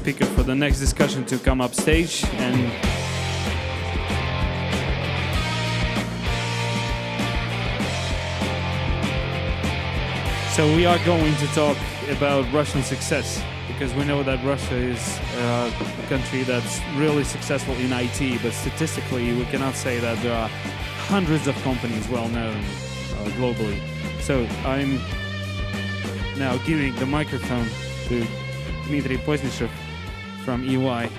speaker for the next discussion to come up stage. And so we are going to talk about Russian success, because we know that Russia is a country that's really successful in IT, but statistically we cannot say that there are hundreds of companies well known globally. So I'm now giving the microphone to Dmitry Pozdnyshev from EY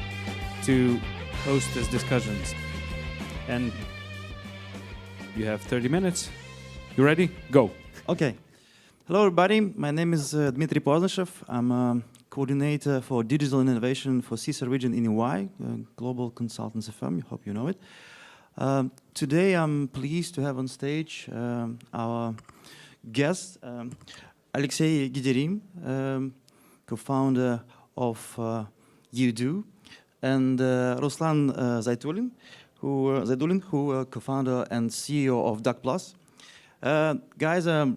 to host these discussions. And you have 30 minutes. You ready? Go. Okay. Hello, everybody. My name is Dmitry Pozdnyshev. I'm a coordinator for digital innovation for CESA region in EY, a global consultancy firm. I hope you know it. Today, I'm pleased to have on stage our guest, Alexey Gidirim, co-founder of Udo, and Ruslan Zajdullin, who co-founder and CEO of Gotech.vc. Guys are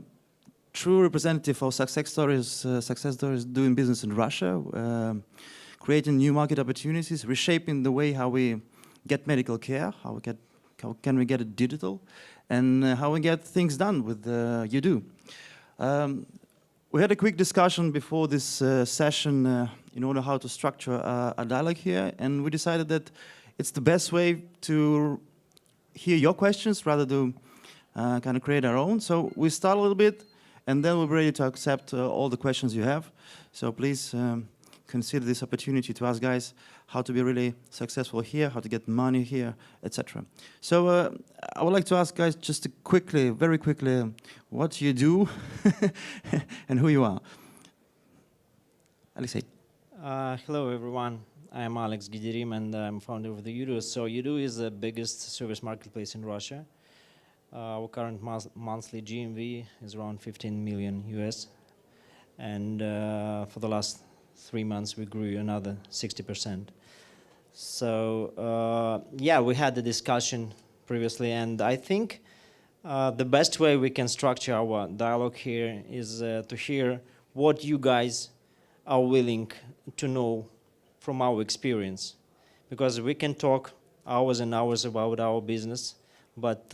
true representative of success stories doing business in Russia, creating new market opportunities, reshaping the way how we get medical care, how can we get it digital, and how we get things done with Udo. We had a quick discussion before this session in order how to structure a dialogue here, and we decided that it's the best way to hear your questions rather than kind of create our own. So we start a little bit, and then we're ready to accept all the questions you have. So please consider this opportunity to ask guys how to be really successful here, how to get money here, etc. So I would like to ask guys just to quickly, very quickly, what you do and who you are. Alexey. Hello, everyone. I'm Alex Gidirim, and I'm founder of the Udo. So Udo is the biggest service marketplace in Russia. Our current monthly GMV is around 15 million US. And for the last 3 months, we grew another 60%. So yeah, we had the discussion previously, and I think the best way we can structure our dialogue here is to hear what you guys are willing to know from our experience. Because we can talk hours and hours about our business, but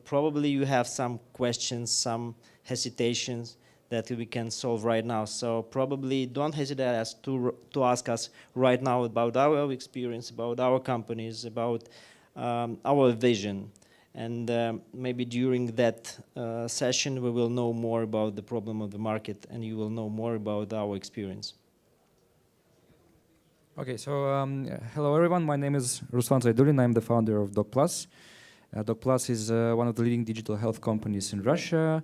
probably you have some questions, some hesitations that we can solve right now. So probably don't hesitate to ask us right now about our experience, about our companies, about our vision. And maybe during that session, we will know more about the problem of the market, and you will know more about our experience. Okay, so hello everyone. My name is Ruslan Zajdullin. I'm the founder of Gotech.vc. Gotech.vc is one of the leading digital health companies in Russia.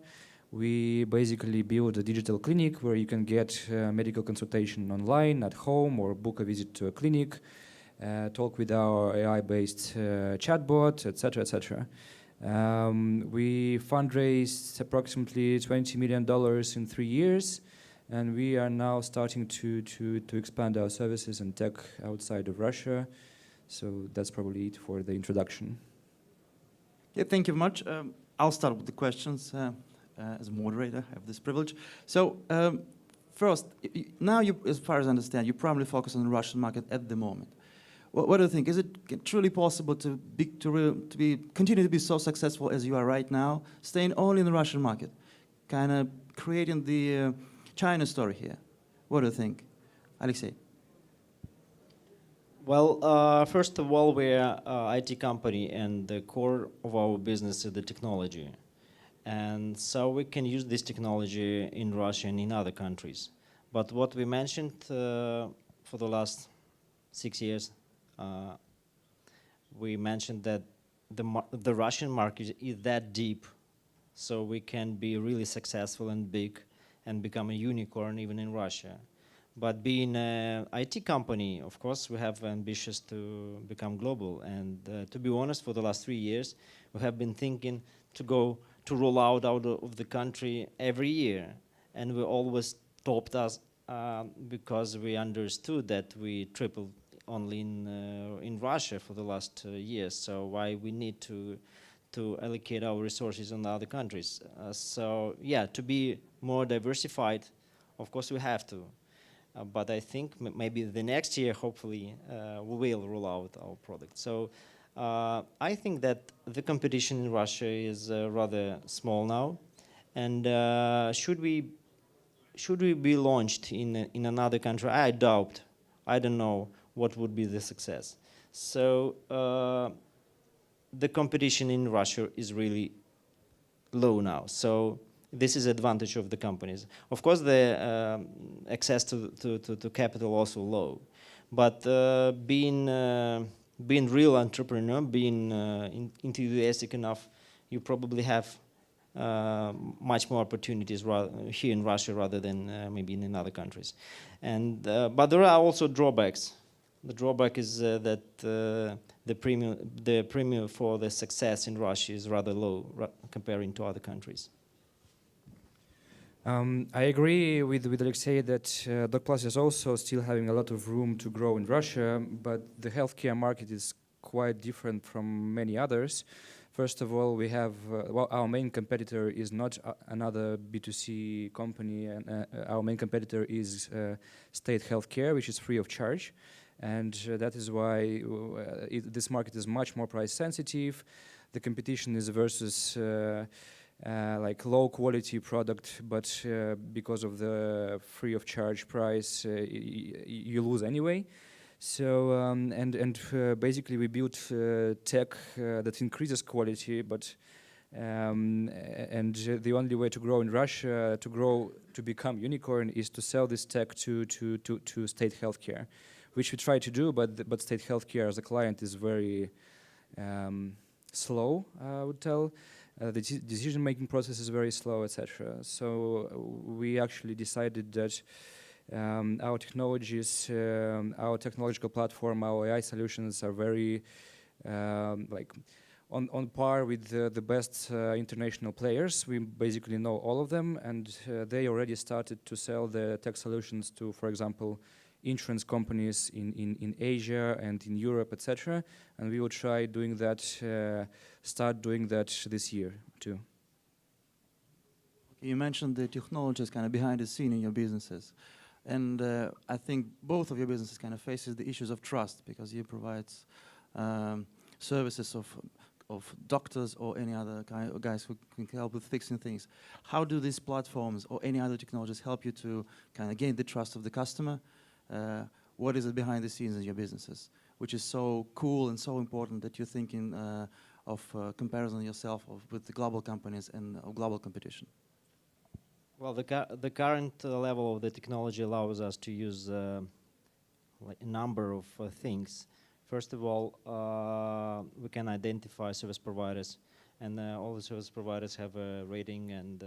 We basically build a digital clinic where you can get medical consultation online, at home, or book a visit to a clinic, talk with our AI-based chatbot, etc., etc. We fundraised approximately $20 million in 3 years, and we are now starting to expand our services and tech outside of Russia. So that's probably it for the introduction. Yeah, thank you very much. I'll start with the questions. As a moderator, I have this privilege. So first, now you, as far as I understand, you probably focus on the Russian market at the moment. What do you think? Is it truly possible to continue to be so successful as you are right now, staying only in the Russian market, kind of creating the China story here? What do you think, Alexey? Well, first of all, we're an IT company, and the core of our business is the technology. And so we can use this technology in Russia and in other countries. But what we mentioned for the last 6 years, we mentioned that the Russian market is that deep, so we can be really successful and big and become a unicorn even in Russia. But being an IT company, of course, we have ambitions to become global. And to be honest, for the last 3 years, we have been thinking to roll out of the country every year, and we always stopped us because we understood that we tripled only in Russia for the last years. So why we need to allocate our resources on other countries? So yeah, to be more diversified, of course we have to. but I think maybe the next year, hopefully, we will roll out our product. So I think that the competition in Russia is rather small now, and should we be launched in another country? I doubt. I don't know what would be the success. So the competition in Russia is really low now. So this is advantage of the companies. Of course, the access to capital also low, but being real entrepreneur, being enthusiastic enough, you probably have much more opportunities here in Russia rather than maybe in other countries. And but there are also drawbacks. The drawback is that the premium for the success in Russia is rather low comparing to other countries. I agree with Alexey that DocPlus is also still having a lot of room to grow in Russia, but the healthcare market is quite different from many others. First of all, we have our main competitor is not another B2C company, and our main competitor is state healthcare, which is free of charge. And that is why this market is much more price sensitive. The competition is versus like low quality product, but because of the free of charge price, you lose anyway. So basically we built tech that increases quality, but and the only way to grow in Russia, to become unicorn, is to sell this tech to state healthcare, which we try to do, but state healthcare as a client is very slow, I would tell. The decision-making process is very slow, etc. So we actually decided that our technologies, our technological platform, our AI solutions are very like on par with the best international players. We basically know all of them, and they already started to sell the tech solutions to, for example, insurance companies in Asia and in Europe, etc. And we will try doing that, start doing that this year too. You mentioned the technology is kind of behind the scene in your businesses. And I think both of your businesses kind of faces the issues of trust, because you provide services of doctors or any other guys who can help with fixing things. How do these platforms or any other technologies help you to kind of gain the trust of the customer? What is it behind the scenes in your businesses, which is so cool and so important that you're thinking of comparison yourself with the global companies and global competition? Well, the current level of the technology allows us to use like a number of things. First of all, we can identify service providers, and all the service providers have a rating, and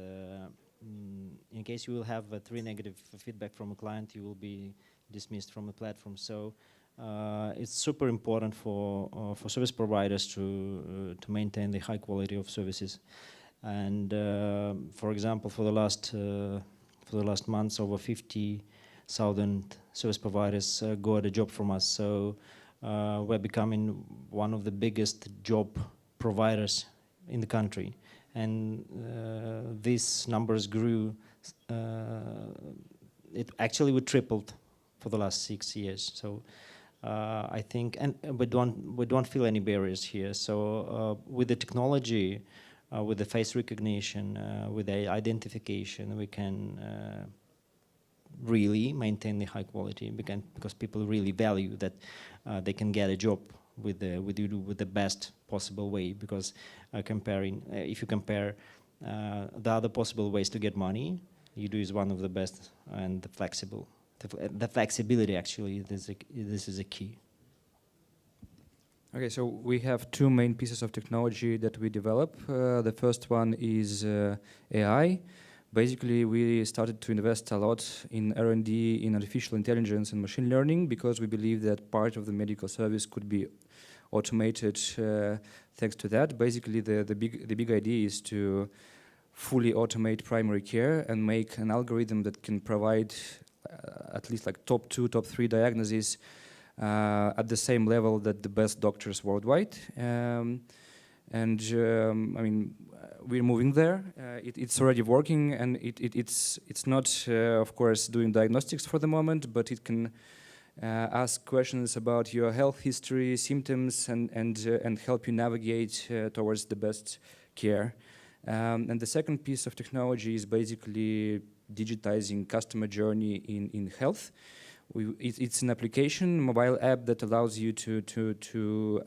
in case you will have 3 negative feedback from a client, you will be dismissed from the platform. So it's super important for service providers to maintain the high quality of services. And for example, for the last months, over 50,000 service providers got a job from us. So we're becoming one of the biggest job providers in the country, and these numbers grew. It actually we tripled for the last 6 years. So I think, and we don't feel any barriers here. So with the technology, with the face recognition, with the identification, we can really maintain the high quality, because people really value that they can get a job with the best possible way. Because if you compare the other possible ways to get money, UDO is one of the best and the flexible. The flexibility, actually, this is a key. Okay, so we have 2 main pieces of technology that we develop. The first one is AI. Basically, we started to invest a lot in R&D in artificial intelligence and machine learning, because we believe that part of the medical service could be automated thanks to that. Basically, the big idea is to fully automate primary care and make an algorithm that can provide at least like top 2, top 3 diagnoses at the same level that the best doctors worldwide. I mean, we're moving there. It's already working, and it's not, of course, doing diagnostics for the moment, but it can ask questions about your health history, symptoms, and help you navigate towards the best care. And the second piece of technology is basically digitizing customer journey in health. It's an application, mobile app that allows you to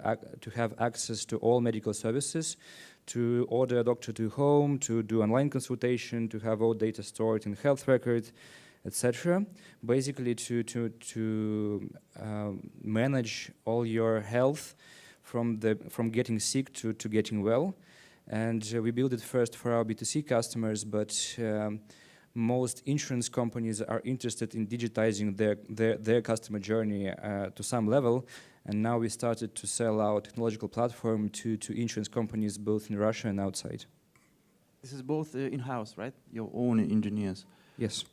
have access to all medical services, to order a doctor to home, to do online consultation, to have all data stored in health record, etc. Basically, to manage all your health from getting sick to getting well. And we built it first for our B2C customers, but most insurance companies are interested in digitizing their customer journey to some level, and now we started to sell our technological platform to insurance companies both in Russia and outside. This is both in-house, right? Your own engineers. Yes.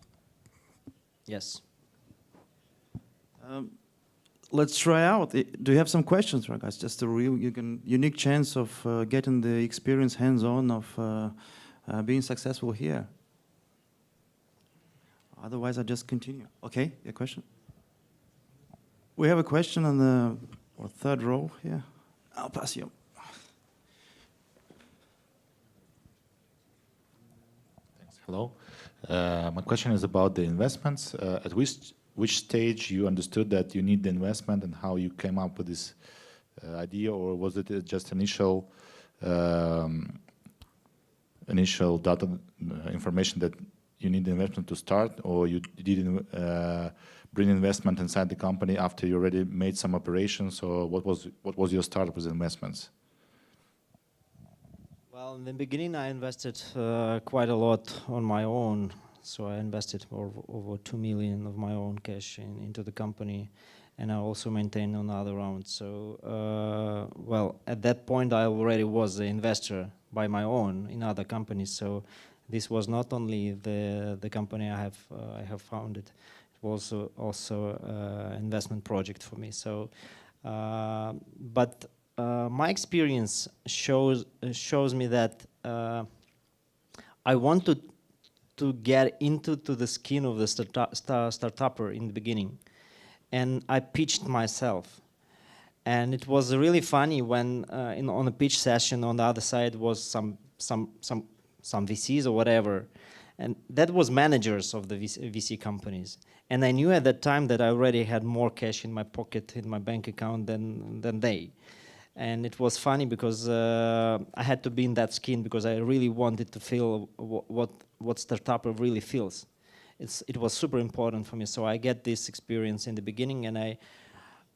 Yes. Let's try out. Do you have some questions, right, guys? Just a real unique chance of getting the experience hands-on of being successful here. Otherwise, I just continue. Okay, a question? We have a question on the third row here. I'll pass you. Thanks. Hello. My question is about the investments. At which stage you understood that you need the investment, and how you came up with this idea, or was it just initial data information that you need the investment to start, or you didn't bring investment inside the company after you already made some operations, or what was your start with investments? Well, in the beginning, I invested quite a lot on my own. So I invested over 2 million of my own cash into the company, and I also maintained another round. So, well, at that point, I already was an investor by my own in other companies. So this was not only the company I have founded; it was also an investment project for me. So, but my experience shows me that I wanted to get into the skin of the startupper in the beginning, and I pitched myself. And it was really funny when on a pitch session on the other side was some VCs or whatever, and that was managers of the VC companies. And I knew at that time that I already had more cash in my pocket, in my bank account than they. And it was funny because I had to be in that skin, because I really wanted to feel what startup really feels. It was super important for me. So I get this experience in the beginning, and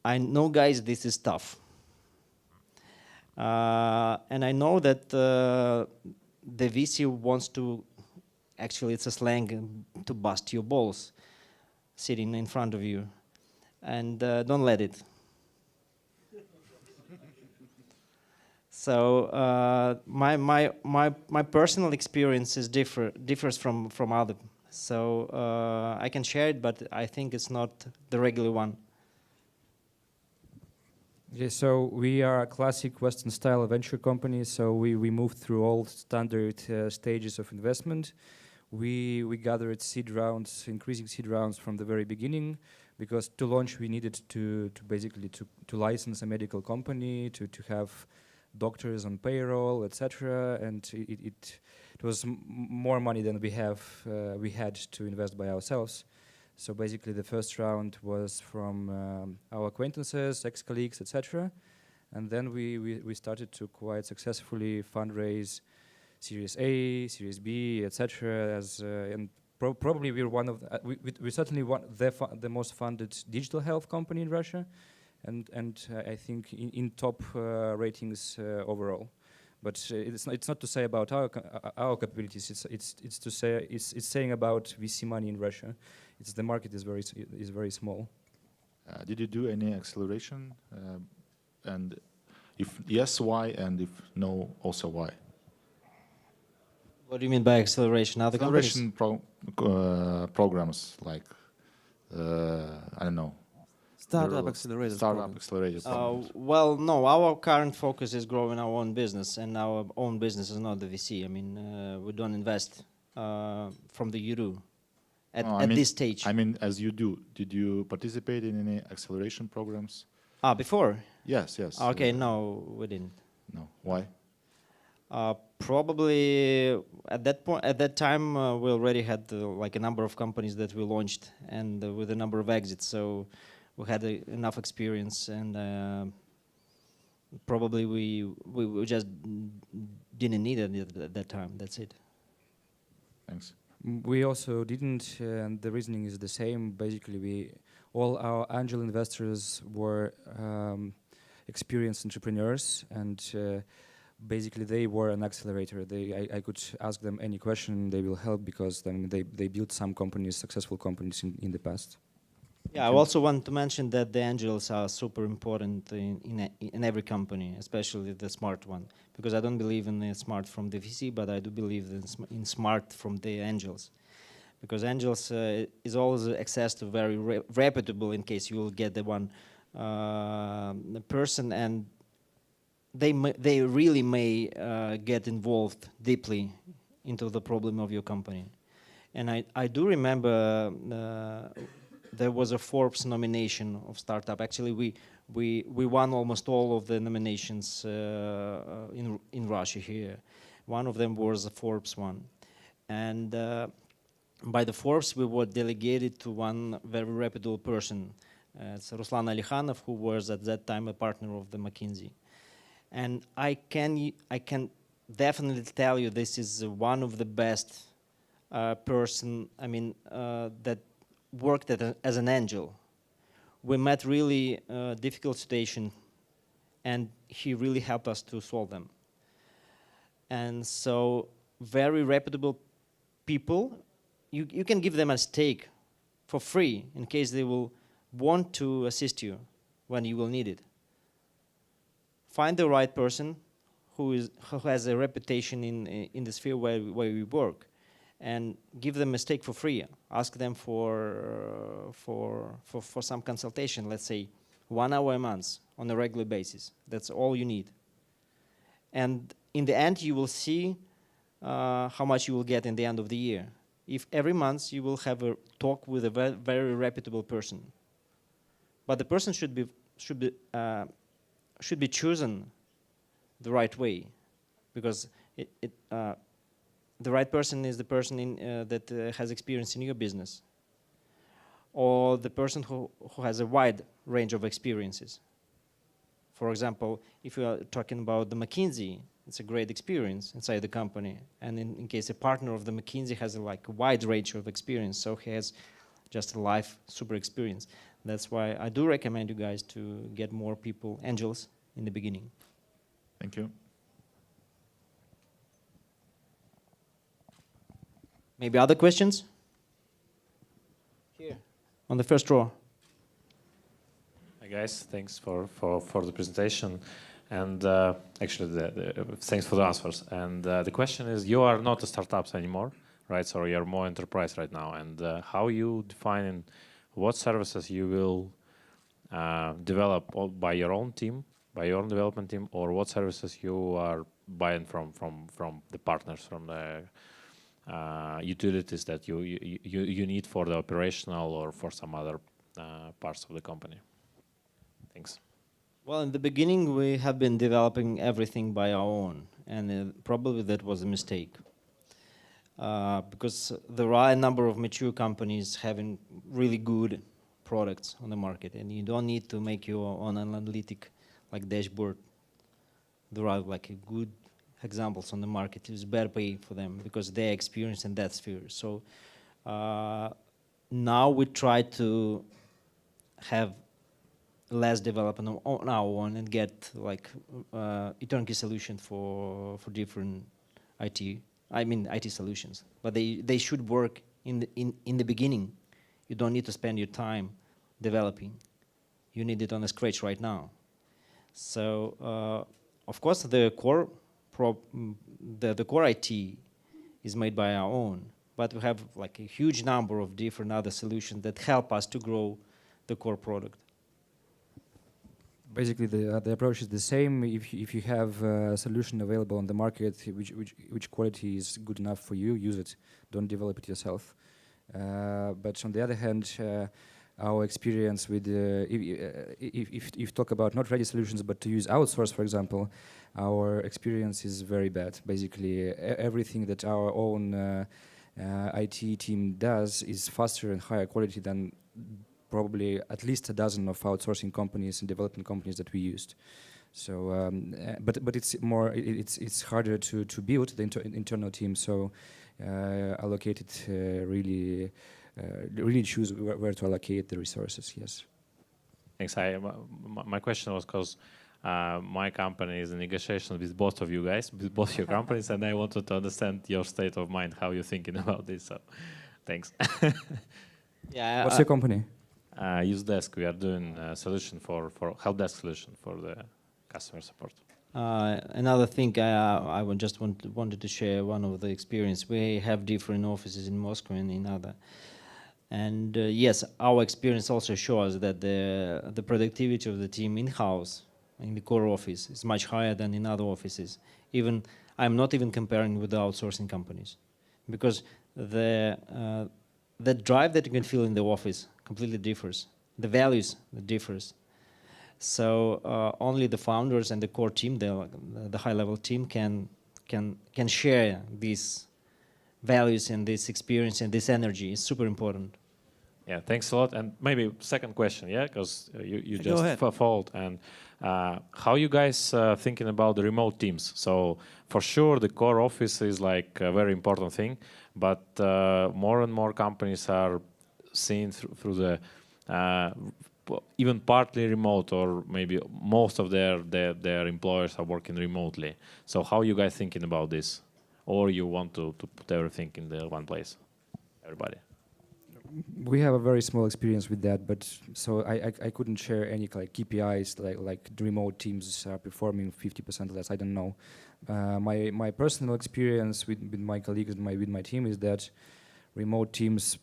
I know, guys, this is tough. And I know that the VC wants to, actually it's a slang, to bust your balls sitting in front of you. And don't let it. So my personal experience differs from other. So I can share it, but I think it's not the regular one. Yeah, so we are a classic Western style venture company. So we moved through all standard stages of investment. We gathered seed rounds, increasing seed rounds from the very beginning, because to launch we needed to basically license a medical company, to have doctors on payroll, etc. And it was more money than we had to invest by ourselves. So basically the first round was from our acquaintances, ex-colleagues, etc. And then we started to quite successfully fundraise Series A, Series B, etc. And probably we're one of we certainly the most funded digital health company in Russia. And I think in top ratings overall, but it's not to say about our capabilities. It's saying about VC money in Russia. The market is very small. Did you do any acceleration? And if yes, why? And if no, also why? What do you mean by acceleration? Other acceleration programs like I don't know, Startup accelerators. Startup program. accelerator programs. Well, no, our current focus is growing our own business, and our own business is not the VC. I mean, we don't invest from the Euro No, I at mean- this stage. I mean, as you do, did you participate in any acceleration programs? Before? Yes, yes. Okay, no, we didn't. No. Why? Probably at that point, at that time, we already had like a number of companies that we launched, and with a number of exits. So we had enough experience, and probably we just didn't need it at that time. That's it. Thanks. We also didn't, and the reasoning is the same. Basically, all our angel investors were experienced entrepreneurs, and basically they were an accelerator. I could ask them any question, they will help, because they built some companies, successful companies in the past. Yeah, I also want to mention that the angels are super important in every company, especially the smart one, because I don't believe in the smart from the VC, but I do believe in smart from the angels, because angels is always access to very reputable, in case you will get the one person, and they really may get involved deeply into the problem of your company. And I do remember there was a Forbes nomination of startup. Actually, we won almost all of the nominations in Russia here. One of them was a Forbes one. And by the Forbes, we were delegated to one very reputable person. It's Ruslan Alikhanov, who was at that time a partner of the McKinsey. And I can definitely tell you this is one of the best person, I mean, that worked as an angel. We met really difficult situation, and he really helped us to solve them. And so very reputable people, you can give them a stake for free in case they will want to assist you when you will need it. Find the right person who has a reputation in the sphere where we work, and give them a stake for free. Ask them for some consultation, let's say 1 hour a month on a regular basis. That's all you need. And in the end, you will see how much you will get in the end of the year. If every month you will have a talk with a very reputable person. But the person should be chosen the right way, because the right person is the person that has experience in your business, or the person who has a wide range of experiences. For example, if you are talking about the McKinsey, it's a great experience inside the company, and in case a partner of the McKinsey has a wide range of experience, so he has just a life super experience. That's why I do recommend you guys to get more people, angels, in the beginning. Thank you. Maybe other questions? Here, on the first row. Hi guys, thanks for the presentation, and actually thanks for the answers. And the question is, you are not a startups anymore, right? So you're more enterprise right now, and how you define what services you will develop by your own team, by your own development team, or what services you are buying from the partners, from the utilities that you need for the operational or for some other parts of the company. Thanks. Well, in the beginning, we have been developing everything by our own, and probably that was a mistake. Because there are a number of mature companies having really good products on the market, and you don't need to make your own analytic dashboard. There are good examples on the market. It's better pay for them because they're experienced in that sphere. So now we try to have less development on our own and get a turnkey solution for different IT solutions. But they should work in the beginning. You don't need to spend your time developing. You need it on the scratch right now. So of course the core IT is made by our own, but we have a huge number of different other solutions that help us to grow the core product. Basically, the approach is the same. If you have a solution available on the market which quality is good enough for you, use it. Don't develop it yourself. But on the other hand, our experience with if talk about not ready solutions but to use outsource, for example, our experience is very bad. Basically, everything that our own IT team does is faster and higher quality than probably at least a dozen of outsourcing companies and development companies that we used. So, but it's more it's harder to build the internal team. So, allocate it really choose where to allocate the resources. Yes. Thanks. My question was because my company is in negotiations with both of you guys, with both your companies, and I wanted to understand your state of mind, how you're thinking about this. So, thanks. Yeah. What's your company? UseDesk. We are doing a solution for help desk solution for the customer support. Another thing I wanted to share one of the experience. We have different offices in Moscow and in other. And yes, our experience also shows that the productivity of the team in-house in the core office is much higher than in other offices. Even I'm not even comparing with the outsourcing companies, because the drive that you can feel in the office completely differs. The values differs. So only the founders and the core team, the high-level team, can share these values and this experience and this energy. Is super important. Yeah, thanks a lot. And maybe second question, yeah, because you just followed. And how you guys thinking about the remote teams? So for sure, the core office is like a very important thing, but more and more companies are seen through the even partly remote, or maybe most of their employers are working remotely. So how you guys thinking about this? Or you want to put everything in the one place, everybody? We have a very small experience with that, but so I couldn't share any like KPIs like the remote teams are performing 50% less. I don't know. My personal experience with my colleagues and with my team is that remote teams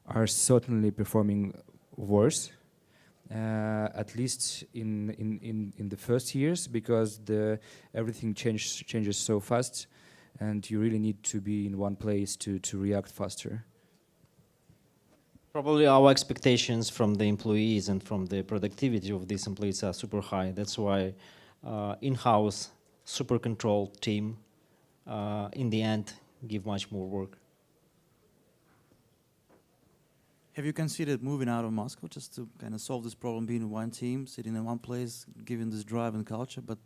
are certainly performing worse, at least in the first years, because everything changes so fast, and you really need to be in one place to react faster. Probably our expectations from the employees and from the productivity of these employees are super high. That's why in-house, super controlled team, in the end, give much more work. Have you considered moving out of Moscow just to kind of solve this problem, being in one team, sitting in one place, giving this drive and culture, but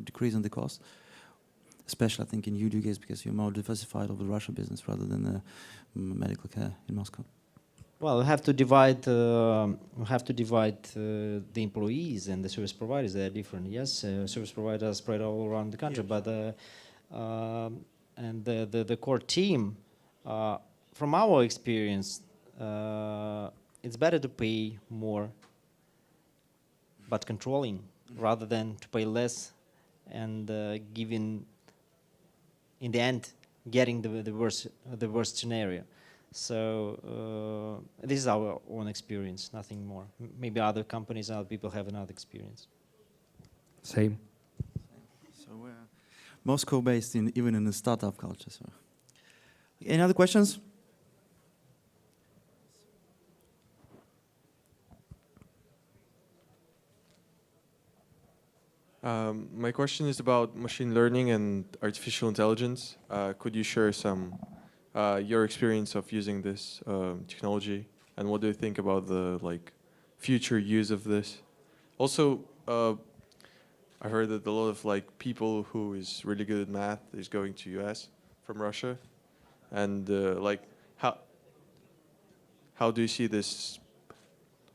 decreasing the cost? Especially, I think, in you guys, because you're more diversified over the Russian business rather than medical care in Moscow. Well, we have to divide. The employees and the service providers. They are different. Yes, service providers are spread all around the country, but and the core team, from our experience, it's better to pay more, but controlling, rather than to pay less and giving, in the end, getting the worst scenario. So this is our own experience, nothing more. Maybe other companies, other people have another experience. Same. So we're Moscow-based, even in the startup culture. So, any other questions? My question is about machine learning and artificial intelligence. Could you share some your experience of using this technology, and what do you think about the future use of this? Also, I heard that a lot of people who is really good at math is going to US from Russia, and how do you see this?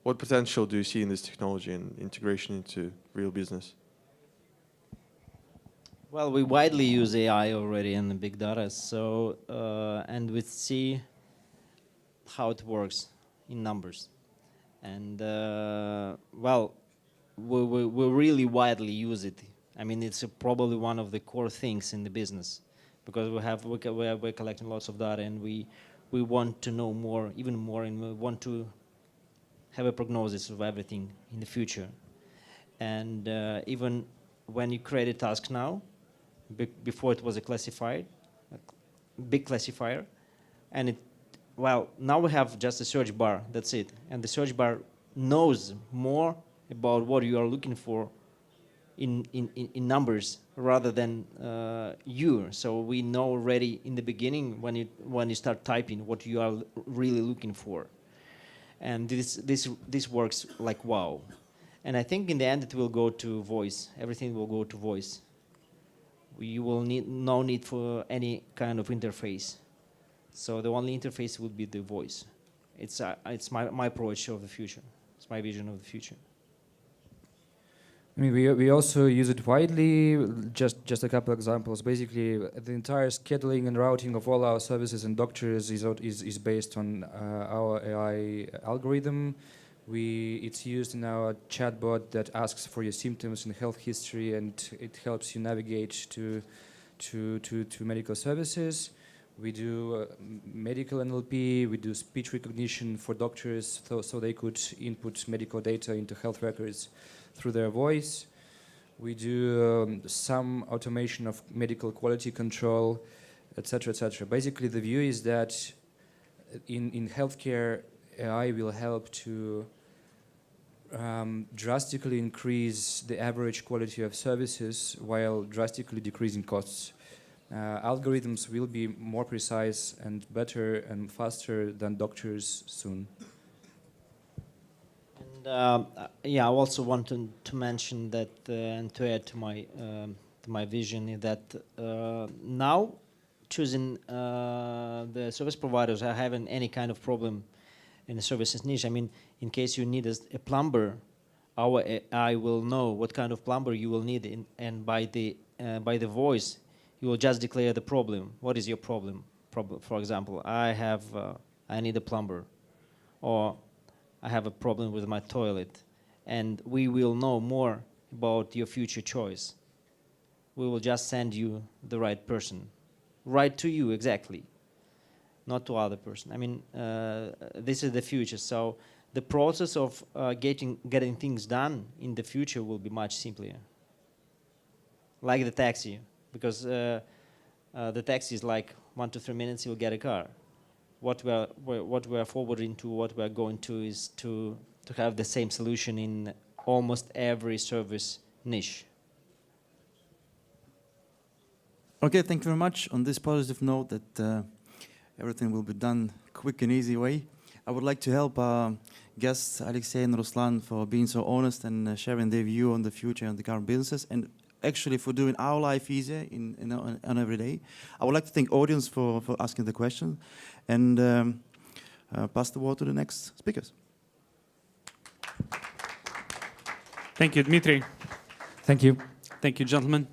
What potential do you see in this technology and integration into real business? Well, we widely use AI already in the big data, so and we see how it works in numbers, and well, we really widely use it. I mean, it's probably one of the core things in the business, because we're collecting lots of data, and we want to know more, even more, and we want to have a prognosis of everything in the future. And even when you create a task now, before it was a classified, a big classifier, and well, now we have just a search bar, that's it. And the search bar knows more about what you are looking for in numbers rather than you. So we know already in the beginning when you start typing what you are really looking for. And this works like wow. And I think in the end it will go to voice. Everything will go to voice. You will need no need for any kind of interface. So the only interface would be the voice. It's my approach of the future. It's my vision of the future. I mean, we also use it widely. Just a couple examples. Basically, the entire scheduling and routing of all our services and doctors is based on our AI algorithm. It's used in our chatbot that asks for your symptoms and health history, and it helps you navigate to medical services. We do medical NLP. We do speech recognition for doctors, so they could input medical data into health records through their voice. We do some automation of medical quality control, etc., etc. Basically, the view is that in healthcare, AI will help to drastically increase the average quality of services while drastically decreasing costs. Algorithms will be more precise and better and faster than doctors soon. And yeah, I also wanted to mention that and to add to my vision is that now choosing the service providers, I haven't any kind of problem in the services niche. I mean, in case you need a plumber, our AI will know what kind of plumber you will need, and by the voice, you will just declare the problem. What is your problem? For example, I need a plumber, or I have a problem with my toilet, and we will know more about your future choice. We will just send you the right person, right to you exactly, not to other person. I mean, this is the future. So the process of getting things done in the future will be much simpler. Like the taxi, because the taxi is like 1 to 3 minutes you'll get a car. What we are forwarding to, what we are going to, is to have the same solution in almost every service niche. Okay, thank you very much. On this positive note that everything will be done quick and easy way, I would like to help our guests Alexey and Ruslan for being so honest and sharing their view on the future and the current businesses, and actually for doing our life easier on every day. I would like to thank audience for asking the question, and pass the word to the next speakers. Thank you, Dmitry. Thank you. Thank you, gentlemen.